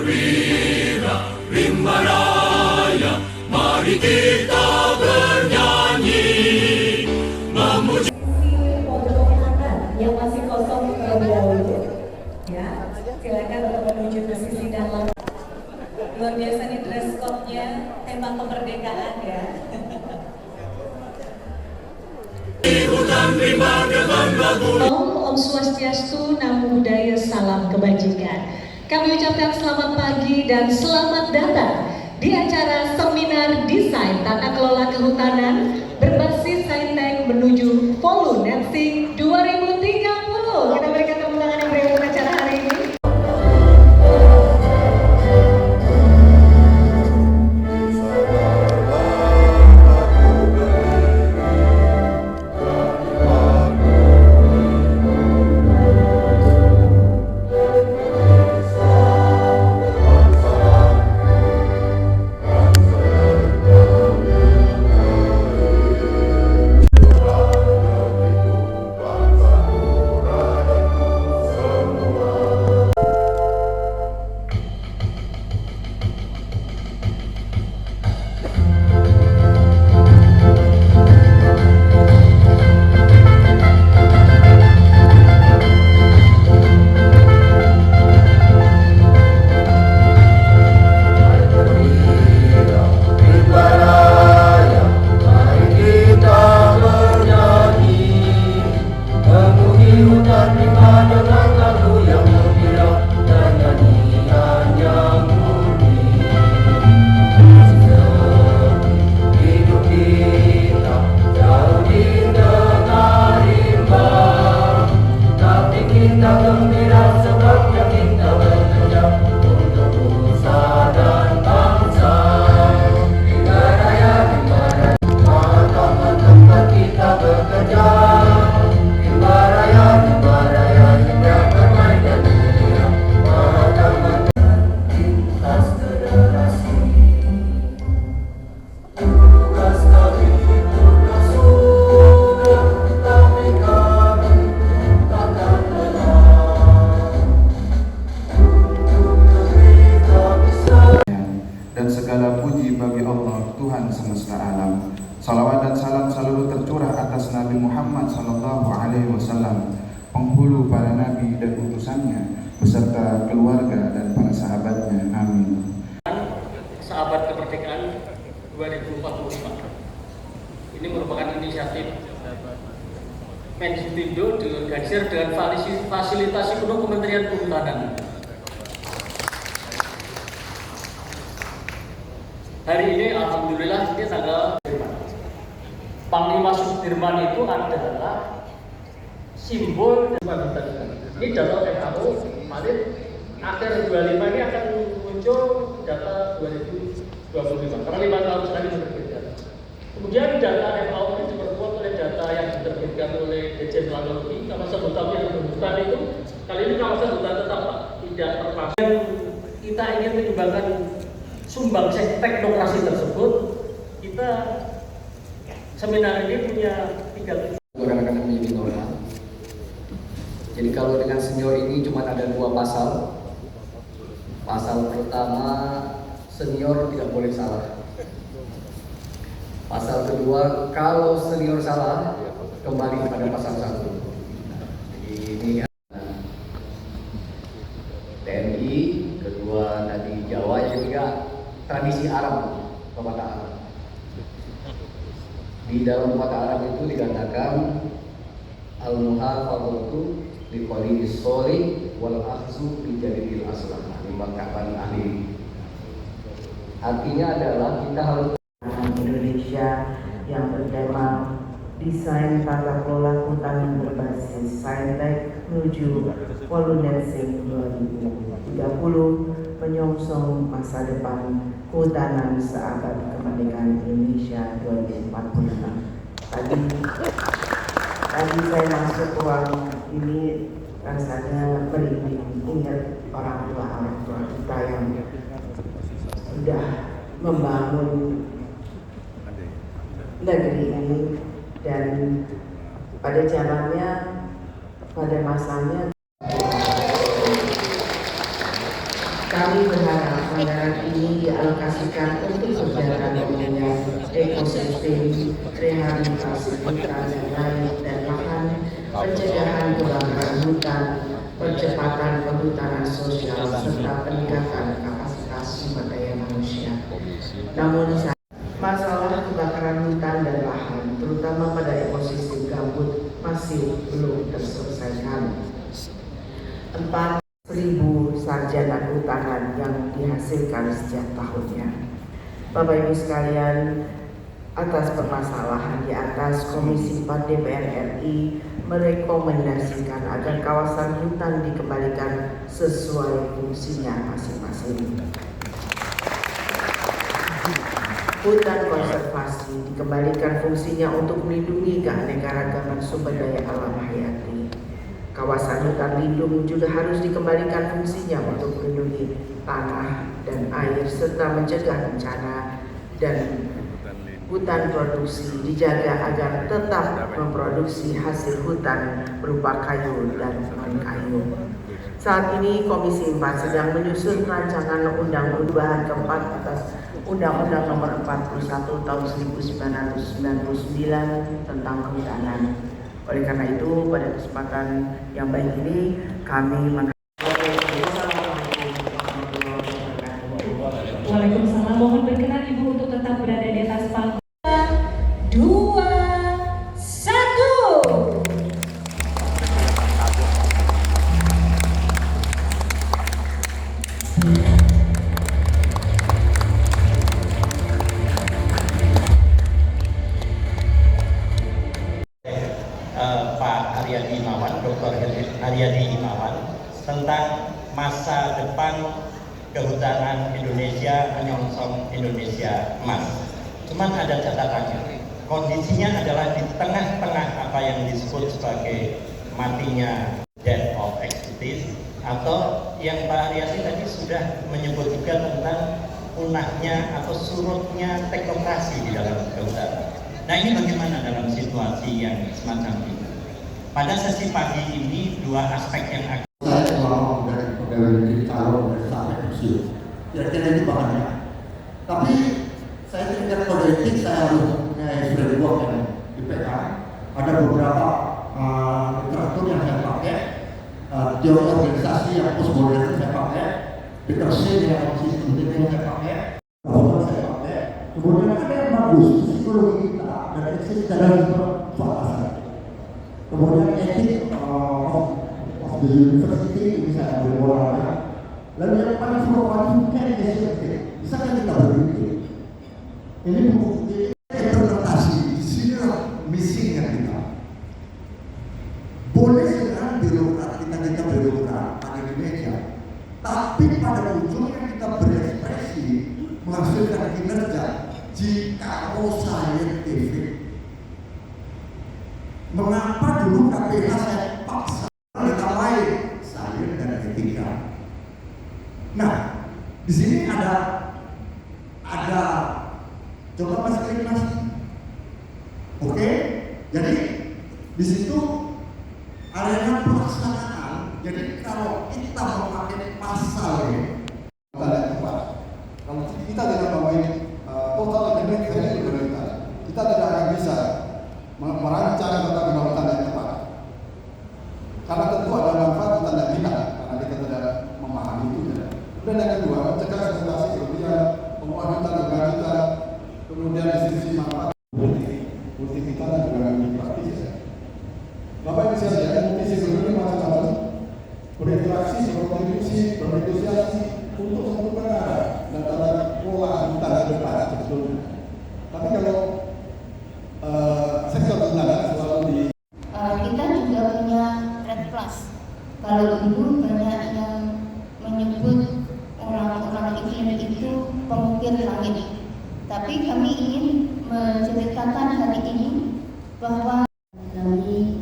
bergembira, rimba raya, mari kita bernyanyi, memuji. Yang masih kosong terlebih dahulu, ya, silakan untuk menuju ke sisi dalam. Luar biasa nih dress code-nya, tema kemerdekaan ya. Om Swastiastu, Namo Buddhaya, salam kebajikan. Kami ucapkan selamat pagi dan selamat datang di acara seminar desain tata kelola kehutanan berbasis saintek menuju Volunersi 2030. Kita berikan tepuk tangan yang meriah untuk acara hari ini. Dan segala puji bagi Allah, Tuhan semesta alam. Salawat dan salam selalu tercurah atas Nabi Muhammad SAW, penghulu para nabi dan utusannya, beserta keluarga dan para sahabatnya. Amin. Sahabat Kemerdekaan 2045. Ini merupakan inisiatif Mensupindo diorganisir dengan fasilitasi penuh Kementerian Kehutanan. Hari ini alhamdulillah ini tanggal Panglima Sudirman itu adalah simbol ini data WHO Maret akhir 25 ini akan muncul data 2025 karena 5 tahun sekali berbeda. Kemudian data FAO ini diperkuat oleh data yang diterbitkan oleh Dirjen Planologi. Kawasan hutan yang berhutan itu kali ini kawasan hutan tetap tidak termasuk. Kita ingin menyumbangkan sumbangsi teknokrasi tersebut. Kita seminar ini punya 3 rekan-rekan menjadi normal. Jadi kalau dengan senior ini cuma ada 2 pasal. Pasal pertama, senior tidak boleh salah. Pasal kedua, kalau senior salah, kembali kepada pasal 1. Jadi ini TNI, kedua tadi Jawa, yang ketiga tradisi Arab, pepatah Arab. Di dalam pepatah Arab itu dikatakan al-muhafadzatu li qawlis sholi wal akhzu bi jadidil aslah, dimaknakan ahli. Artinya adalah kita harus Indonesia yang bertema desain tata kelola hutan berbasis saintek menuju Volunersi 2030, menyongsong masa depan kehutanan seabad kemerdekaan Indonesia 2045. Tadi saya masuk ruang ini rasanya merinding, ingat orang tua kita yang sudah membangun negeri ini, dan pada zamannya, pada masanya kami berharap anggaran ini dialokasikan untuk kegiatan pemulihan ekosistem, rehabilitasi hutan dan lahan, pencegahan kebakaran hutan, percepatan perhutanan sosial, serta peningkatan kapasitas sumber daya manusia. Namun masalah kebakaran hutan dan lahan, terutama pada ekosistem gambut, masih belum terselesaikan. 4.000 sarjana kehutanan yang dihasilkan setiap tahunnya. Bapak Ibu sekalian, atas permasalahan di atas, Komisi 4 DPR RI merekomendasikan agar kawasan hutan dikembalikan sesuai fungsinya masing-masing. Hutan konservasi dikembalikan fungsinya untuk melindungi keanekaragaman sumber daya alam hayati. Kawasan hutan lindung juga harus dikembalikan fungsinya untuk melindungi tanah dan air serta mencegah bencana, dan hutan produksi dijaga agar tetap memproduksi hasil hutan berupa kayu dan non-kayu. Saat ini Komisi 4 sedang menyusun rancangan undang-undang keempat atas Undang-Undang Nomor 41 Tahun 1999 tentang kehutanan. Oleh karena itu, pada kesempatan yang baik ini kami Waalaikumsalam. Mohon berkenan Ibu untuk tetap berada di atas panggung. 2, 1. Pak Haryadi Imawan, Dr. Haryadi Imawan, tentang masa depan kehutanan Indonesia menyongsong Indonesia Emas. Cuman ada catatannya, kondisinya adalah di tengah-tengah apa yang disebut sebagai matinya death of expertise, atau yang Pak Haryadi tadi sudah menyebut juga tentang punahnya atau surutnya teknokrasi di dalam kehutanan. Nah, ini bagaimana dalam situasi yang semacam ini? Pada sesi pagi ini dua aspek yang akan saya selama dari pegawai negeri calon dari sampai pensiun, kira-kira ini bahannya. Tapi saya tingkat kode etik saya harus mempunyai framework yang dipegang. Ada beberapa literatur yang saya pakai, teori organisasi yang postmodern saya pakai, Peterson yang sistem yang saya pakai, saya pakai. Kemudian ada yang bagus, psikologi kita dan etik dalam suasana. Kemudian etik of the university, ini saya ambil moralnya. Lalu yang paling provokatif kan bisa kan kita berpikir. Ini buku interpretasi, di sini missingnya kita. Boleh dengan birokrat kita birokrat ada di meja, tapi pada ujungnya kita berekspresi menghasilkan kinerja jika scientific. Mengapa dulu KPK saya paksa lain sains dan etika? Nah, di sini ada coba Mas Mas. Oke, jadi di situ arena pelaksanaan. Jadi kalau kita memakai pasal ini, kalau kita tidak memakai total ekonomi kita tidak akan bisa merancang tata kedaulatan yang tepat. Karena tentu ada manfaat kita tidak minat, karena kita tidak memahami itu. Dan yang kedua, mencegah eksploitasi kemudian penguatan kita, kemudian distribusi manfaat multi kita dan juga praktis. Bapak Ibu sekalian, multi ini macam-macam, berinteraksi, berkontribusi, bernegosiasi untuk satu negara dan tata kelola hutan ke depan sebetulnya. Tapi kalau sektor hutan selalu di kita juga punya Red Plus. Kalau dulu banyak yang menyebut orang-orang iklim itu pengukir langit, tapi kami ingin menceritakan hari ini bahwa kami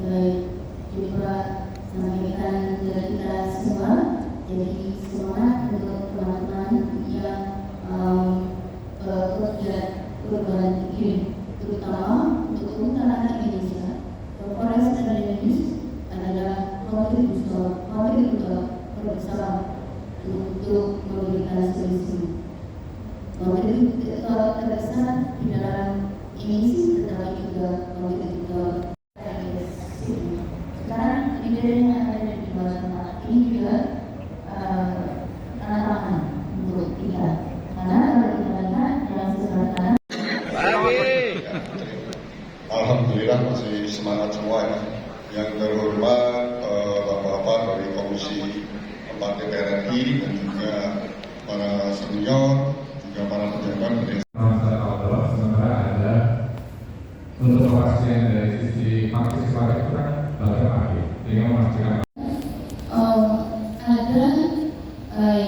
juga sampaikan ke kita semua. Jadi semangat untuk teman-teman yang bekerja alhamdulillah masih semangat semua ya. Yang terhormat Bapak-bapak dari Komisi 4 DPR RI dan juga para senior, juga para pejabat. Sementara ada untuk kepastian dari sisi partisipatif itu kan bagaimana sehingga memastikan ada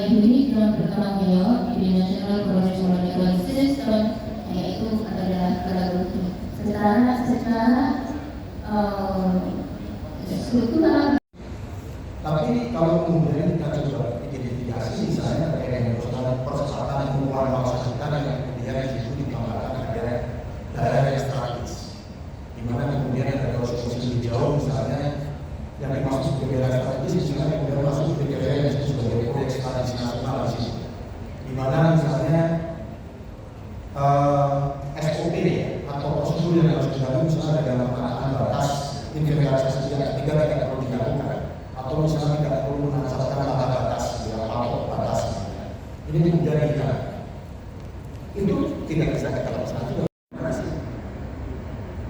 unit yang bertanggung jawab di National Correspondence System, yaitu adalah Balaguti. Secara struktural. Tapi kalau kemudian kita coba identifikasi misalnya terkait dengan persyaratan pengeluaran kawasan hutan yang kemudian itu ditambahkan ada daerah yang strategis, di mana kemudian ada konsumsi hijau misalnya yang dimaksud sebagai daerah strategis, misalnya kemudian masuk ke daerah yang disebut sebagai proyek strategis nasional di situ, di mana misalnya SOP atau prosedur yang harus dilakukan misalnya dalam penerapan batas inventarisasi yang ketiga tidak perlu dilakukan, atau misalnya tidak perlu menetapkan tata batas atau batas. Ini kemudian kita itu tidak bisa kita laksanakan.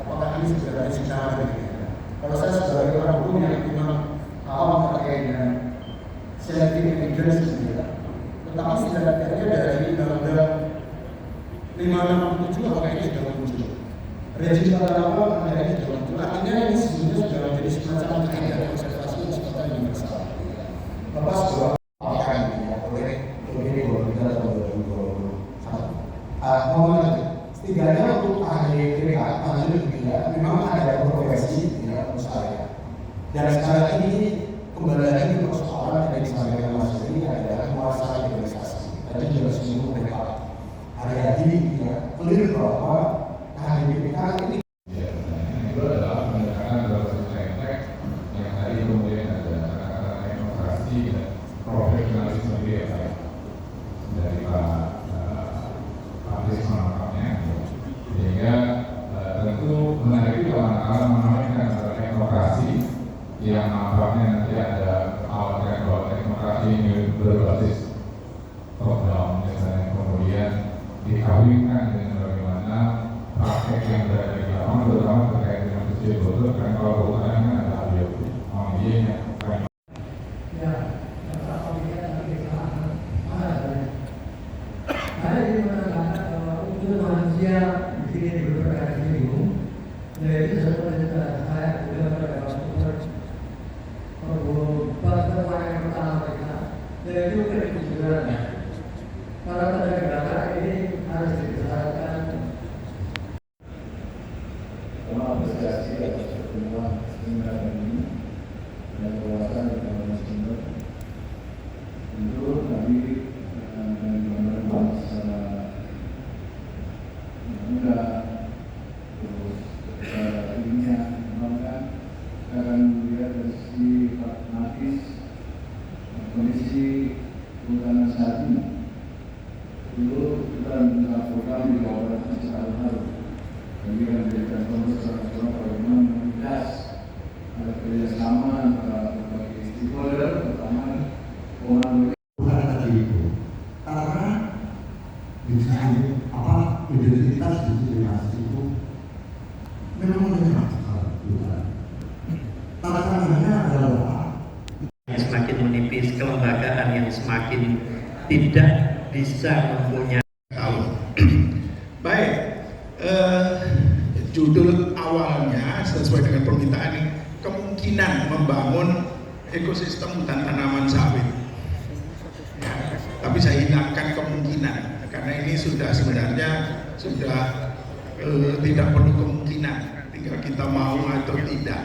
Apakah ini sebenarnya secara berbeda? Kalau saya sebagai orang hukum yang memang awam terkait dengan scientific evidence sendiri, tetapi setidaknya dari Undang-Undang 567 apakah ini sudah muncul? Rejim tata ruang ada ini sudah muncul. Artinya ini sebenarnya sudah menjadi semacam kaidah konservasi yang sifatnya universal. Lepas bahwa akan oleh PBB 23 tahun 2021. Mohon setidaknya untuk ahli PPK lanjut juga memang ada profesi tidak mustahil. Dan sekarang ini kembali lagi ke persoalan yang disampaikan Mas Heri adalah kuasa legalisasi. Tadi juga singgung oleh Pak Haryadi clear bahwa ahli PPK ini itu adalah pendekatan berbasis saintek yang tadi kemudian ada kata-kata inovasi dan profesionalisme ya Pak, dari Pak Abis menangkapnya, sehingga tentu menarik kalau menamakan teknokrasi yang nampaknya nanti ada awalnya bahwa teknokrasi ini berbasis top down misalnya, kemudian dikawinkan dengan bagaimana praktek yang berada di lapangan, terutama terkait dengan pesisir bodoh, kan kalau keutamaan kan ada biologi, ambiennya. Ya, apa kita ada di mana untuk manusia di sini berkali-kali yaitu sebenarnya saya sudah berkata bahwa yang pertama kita yaitu kejujuran. Para penegak ini harus dibesarkan. Apresiasi atas pertemuan seminar ini dan kawasan dengan sumber untuk kami dan teman-teman secara mudah terus ininya mengembangkan akan melihat dari sisi pragmatis kondisi kehutanan saat ini. Dulu kita melakukan di bawah secara baru. Kemudian menjadikan konteks nasional bagaimana mengindas ada kerjasama antara berbagai stakeholder, terutama komando. Bukan tadi itu, karena identitas diskriminasi itu memang menyenangkan. Tantangannya adalah semakin menipis, kelembagaan yang semakin tidak bisa mempunyai. Baik, judul awalnya sesuai dengan permintaan ini, kemungkinan membangun ekosistem hutan tanaman sawit. Ya, tapi saya hilangkan kemungkinan karena ini sudah sebenarnya sudah tidak perlu kemungkinan, tinggal kita mau atau tidak.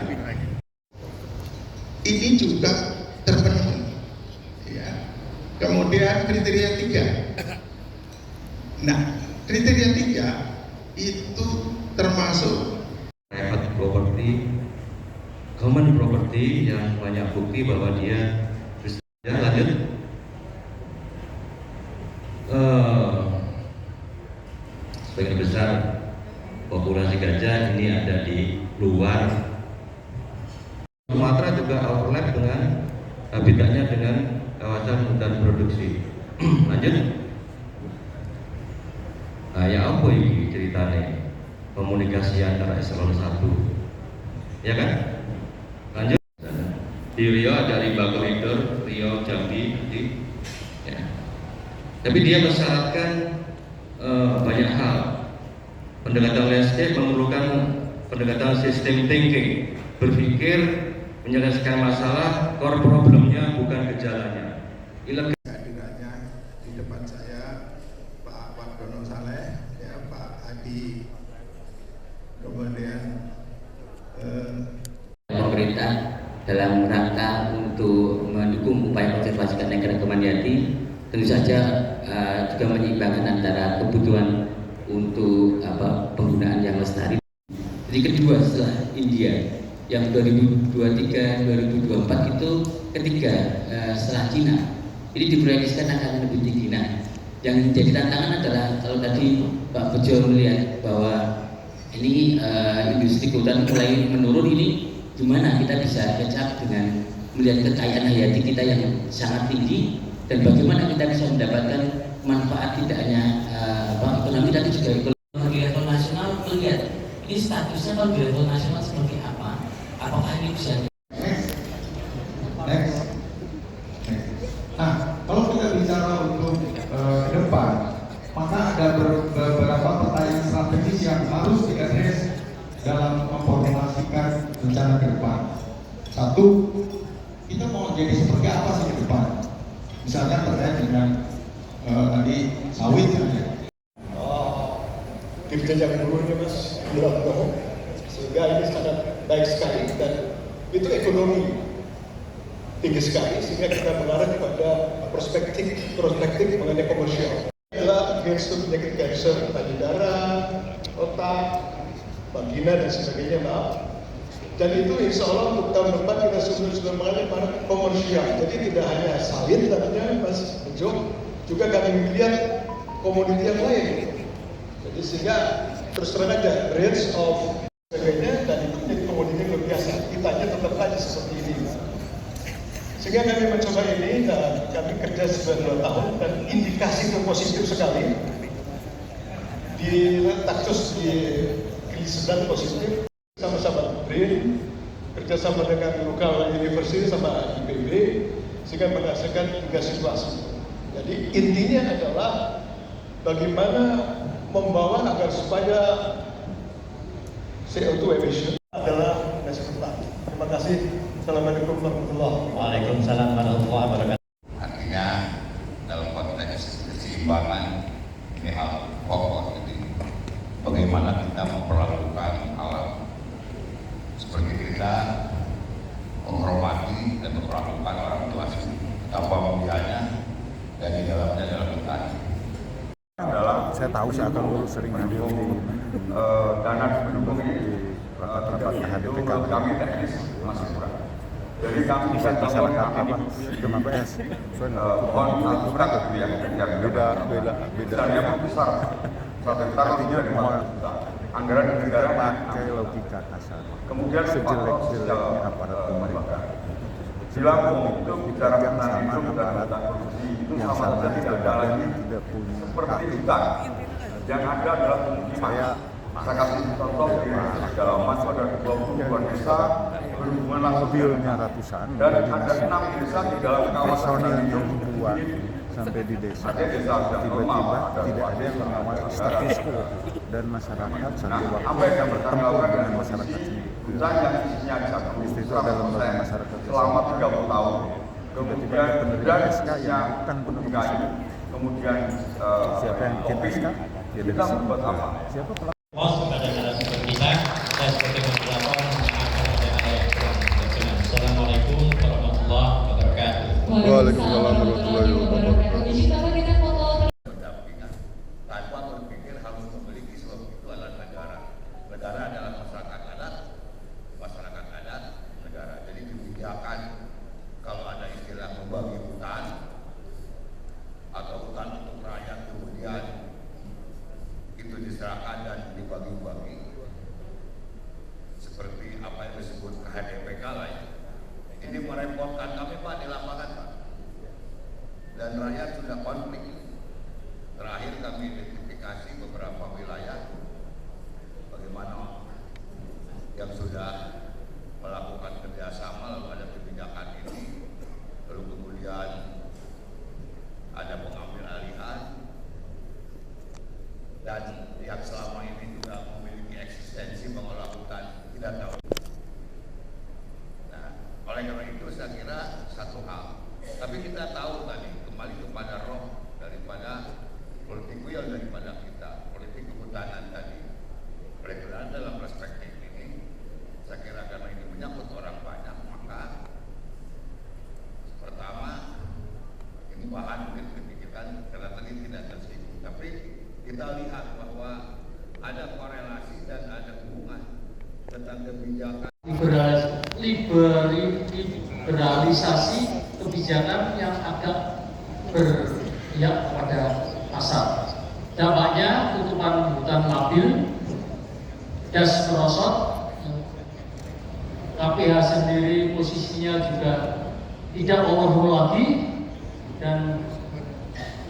Ini juga terpenuhi. Ya. Kemudian kriteria 3. Nah, kriteria 3 itu termasuk private property, common property yang banyak bukti bahwa dia lanjut. Sebagian besar populasi gajah ini ada di luar Sumatera, juga overlap dengan habitatnya dengan kawasan hutan produksi. Lanjut. Nah, ya apa ini ceritanya? Komunikasi antara eselon 1 ya kan? Lanjut. Di Riau ada Rimba Koridor, Riau Jambi, ya. Tapi dia mensyaratkan banyak hal. Pendekatan landscape memerlukan pendekatan sistem thinking, berpikir menyelesaikan masalah, core problemnya bukan gejalanya. Hadirnya di depan saya Pak Wardono Saleh, ya, Pak Adi, kemudian pemerintah dalam rangka untuk mendukung upaya konservasi keanekaragaman hayati, tentu saja juga menyeimbangkan antara kebutuhan untuk penggunaan yang lestari. Jadi kedua setelah India yang 2023-2024 itu ketiga setelah Cina, ini diproyeksikan akan lebih tinggi. Nah, yang jadi tantangan adalah kalau tadi Pak Bejo melihat bahwa ini industri kehutanan mulai menurun, ini gimana kita bisa catch up dengan melihat kekayaan hayati kita yang sangat tinggi, dan bagaimana kita bisa mendapatkan manfaat tidak hanya ekonomi tapi juga ekonomi. Di level nasional melihat ini statusnya kalau di level nasional seperti apa? Apakah ini bisa? Next. Nah, kalau kita bicara untuk ke depan, maka ada beberapa pertanyaan strategis yang harus diadres dalam memformulasikan rencana ke depan. Satu, kita mau jadi seperti apa sih ke depan? Misalnya terkait dengan tadi sawit saja. Dikerja dulu ini Mas Wiranto, sehingga ini sangat baik sekali dan itu ekonomi tinggi sekali, sehingga kita mengarah kepada perspektif mengenai komersial. Adalah against penyakit kanker payudara, otak, vagina dan sebagainya, maaf. Dan itu insya Allah untuk tahun depan kita sudah mengalami pada komersial. Jadi tidak hanya sawit tadinya Mas Bejo, juga kami melihat komoditi yang lain. Jadi sehingga terus terang aja range of sebagainya, dan itu menjadi komoditi yang luar biasa. Kitanya tetap aja seperti ini. Sehingga kami mencoba ini dan kami kerja selama 2 tahun dan indikasi itu positif sekali. Di Taksus di Sedang positif, sama-sama BRIN, kerjasama dengan lokal university sama IPB, sehingga menghasilkan 3 situasi. Jadi intinya adalah bagaimana membawa agar supaya CO2 emission adalah nasi depan. Terima kasih. Assalamualaikum warahmatullahi wabarakatuh. Waalaikumsalam warahmatullahi wabarakatuh. Artinya dalam konteks keseimbangan ini hal pokok, jadi bagaimana kita memperlakukan alam seperti kita menghormati dan memperlakukan orang tua tanpa mulianya, dan di dalamnya adalah hutan. Saya tahu saya akan sering hadir di dana pendukung ini rapat-rapat HDPK kami teknis masih kurang. Jadi kami bisa masyarakat apa kenapa ya? pohon kurang yang beda. Misalnya besar 1 hektar artinya 5 juta. Anggaran negara pakai logika kasar. Kemudian sejelek-jeleknya aparat pemerintah. Bila itu bicara tentang itu dan korupsi itu sama saja tidak ada lagi seperti hutan. Yang ada adalah pemukiman. Saya kasih contoh di Dalaman pada 22 desa berhubungan langsung mobilnya ratusan dan ada 6 desa di dalam kawasan personil yang dibuat sampai di desa tiba-tiba tidak ada yang mengawasi status quo dan masyarakat satu waktu bertempur dengan masyarakat sendiri. Di situ ada lembaga masyarakat selama 30 tahun. Tiba-tiba ada penerima SK yang bukan penerima SK. Kemudian siapa yang bikin SK? Ya dari sini. Siapa pelaku? Kepada narasumber kita, saya sebagai moderator akan ada yang kurang berkenan. Assalamualaikum warahmatullahi wabarakatuh. Waalaikumsalam warahmatullahi wabarakatuh. Tanpa berpikir harus memiliki suatu adalah negara. Negara adalah masyarakat adat, negara. Jadi kebijakan kalau ada istilah membagi hutan atau hutan untuk rakyat kemudian itu diserahkan dan dibagi-bagi seperti apa yang disebut HDPK lah ya. Ini merepotkan kami Pak di lapangan Pak, dan rakyat sudah konflik. Terakhir kami identifikasi beberapa wilayah bagaimana yang sudah kita lihat bahwa ada korelasi dan ada hubungan tentang kebijakan liberalisasi kebijakan yang agak berpihak kepada pasar. Dampaknya tutupan hutan labil, gas merosot, KPH sendiri posisinya juga tidak overhaul lagi, dan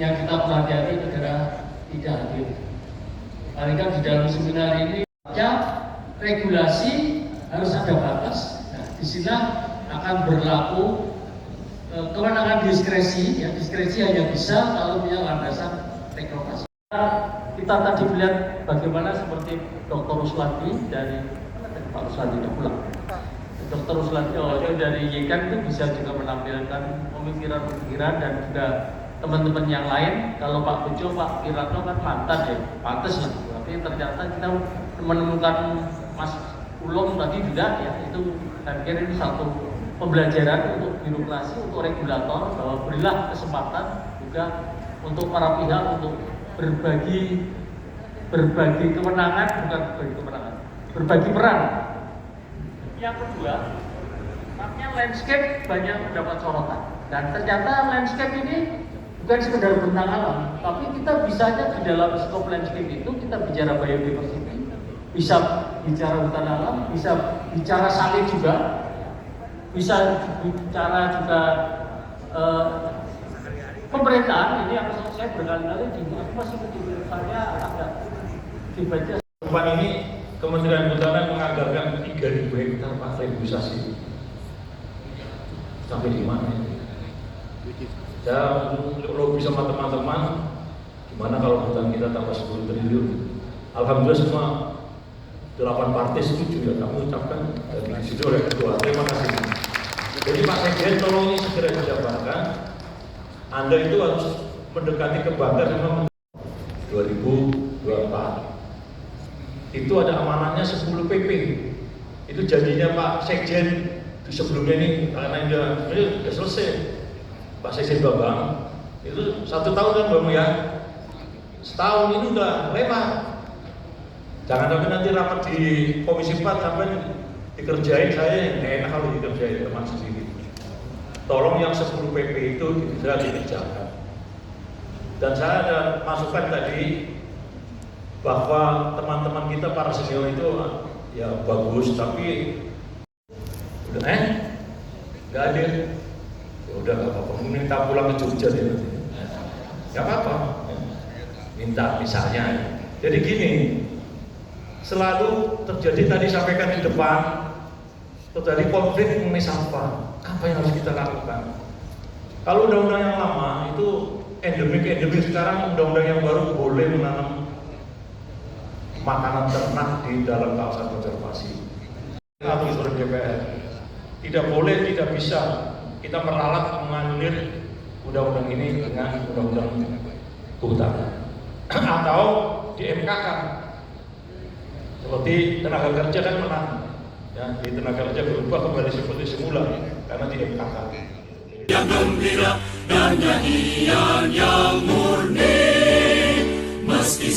yang kita pelajari negara tidak hadir. Paling kan di dalam seminar ini regulasi harus ada batas. Nah, di sini akan berlaku kewenangan diskresi. Ya, diskresi hanya bisa kalau punya landasan teknokrasi. Kita tadi melihat bagaimana seperti Dr. Ruslanti dari Pak Ruslanti udah pulang. Dr. Ruslanti dari YKAN itu bisa juga menampilkan pemikiran-pemikiran dan juga teman-teman yang lain. Kalau Pak Bejo, Pak Wiratno kan mantan ya, pantes lah. Tapi ternyata kita menemukan Mas Ulum tadi juga ya, itu saya pikir ini satu pembelajaran untuk birokrasi, untuk regulator, bahwa berilah kesempatan juga untuk para pihak untuk berbagi kemenangan, bukan berbagi kemenangan, berbagi peran. Yang kedua, namanya landscape banyak mendapat sorotan, dan ternyata landscape ini bukan sekedar bentang alam, tapi kita bisanya di dalam skop landscape itu kita bicara biodiversity, bisa bicara hutan alam, bisa bicara sawit juga, bisa bicara juga pemerintahan. Ini yang saya berkali-kali di masih kecil saya agak dibaca. Depan ini Kementerian Kehutanan menganggarkan 3.000 hektar paslegisasi. Sampai di mana ini? Saya lobby sama teman-teman, gimana kalau hutan kita tambah 10 triliun? Alhamdulillah semua 8 partai setuju, ya kami ucapkan dari situ oleh ketua. Terima kasih. Jadi Pak Sekjen tolong ini segera dijabarkan. Anda itu harus mendekati ke Banggar memang 2024. Itu ada amanahnya 10 PP. Itu janjinya Pak Sekjen di sebelumnya ini, karena ini sudah selesai. Pak Sekjen Bambang itu 1 tahun kan Bang ya, setahun ini udah lewat. Jangan sampai nanti rapat di Komisi 4 sampai dikerjain saya yang enak kalau dikerjain teman sendiri. Tolong yang 10 PP itu bisa dikerjakan. Dan saya ada masukan tadi bahwa teman-teman kita para senior itu ya bagus, tapi udah nggak ada. Ya udah nggak apa-apa, minta pulang ke Jogja deh nanti. Nggak apa-apa, minta misalnya. Jadi gini, selalu terjadi tadi sampaikan di depan, terjadi konflik mengenai sampah. Apa yang harus kita lakukan? Kalau undang-undang yang lama itu endemik, sekarang undang-undang yang baru boleh menanam makanan ternak di dalam kawasan konservasi. Kami sebagai DPR tidak boleh, tidak bisa kita meralat menganulir undang-undang ini dengan undang-undang kehutanan atau di MK-kan. Seperti tenaga kerja kan menang, ya, di tenaga kerja berubah kembali seperti semula karena di MK-kan. Yang gembira dan nyanyian yang murni, meski